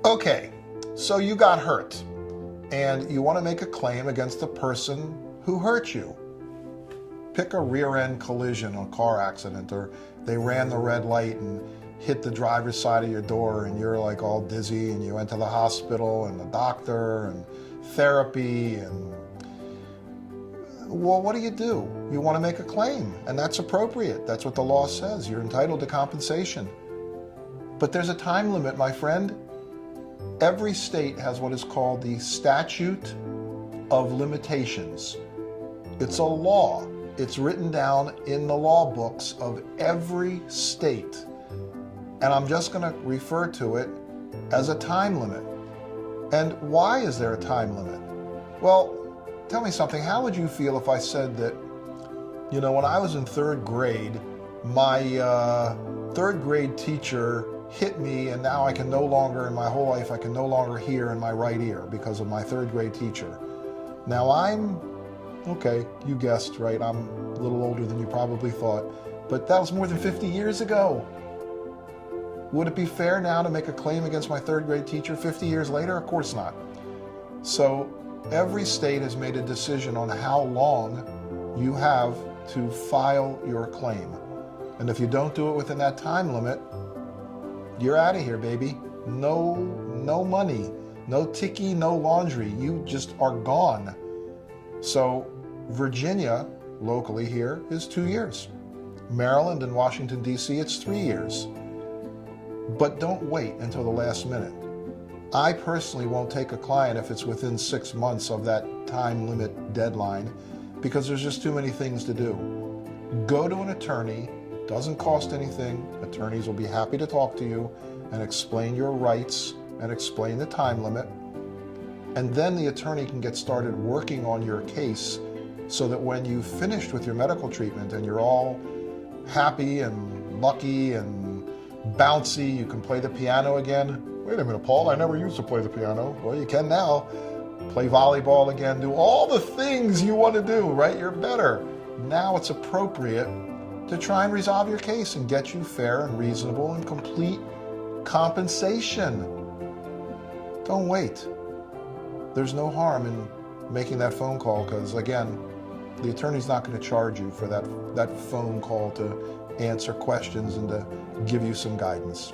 Okay, so you got hurt and you want to make a claim against the person who hurt you. Pick a rear end collision or car accident, or they ran the red light and hit the driver's side of your door and you're like all dizzy and you went to the hospital and the doctor and therapy and well, what do? You want to make a claim, and that's appropriate. That's what the law says. You're entitled to compensation. But there's a time limit, my friend. Every state has what is called the statute of limitations. It's a law. It's written down in the law books of every state. And I'm just going to refer to it as a time limit. And why is there a time limit? Well, tell me something. How would you feel if I said that, when I was in third grade, my third grade teacher hit me and now I can no longer, in my whole life, I can no longer hear in my right ear because of my third grade teacher. Now okay, you guessed, right? I'm a little older than you probably thought, but that was more than 50 years ago. Would it be fair now to make a claim against my third grade teacher 50 years later? Of course not. So every state has made a decision on how long you have to file your claim. And if you don't do it within that time limit, you're out of here, baby. No money, no ticky, no laundry. You just are gone. So Virginia, locally here, is 2 years. Maryland and Washington, D.C., it's 3 years. But don't wait until the last minute. I personally won't take a client if it's within 6 months of that time limit deadline because there's just too many things to do. Go to an attorney. Doesn't cost anything. Attorneys will be happy to talk to you and explain your rights and explain the time limit. And then the attorney can get started working on your case so that when you've finished with your medical treatment and you're all happy and lucky and bouncy, you can play the piano again. Wait a minute, Paul, I never used to play the piano. Well, you can now. Play volleyball again, do all the things you want to do, right? You're better. Now it's appropriate to try and resolve your case and get you fair and reasonable and complete compensation. Don't wait. There's no harm in making that phone call because, again, the attorney's not going to charge you for that phone call to answer questions and to give you some guidance.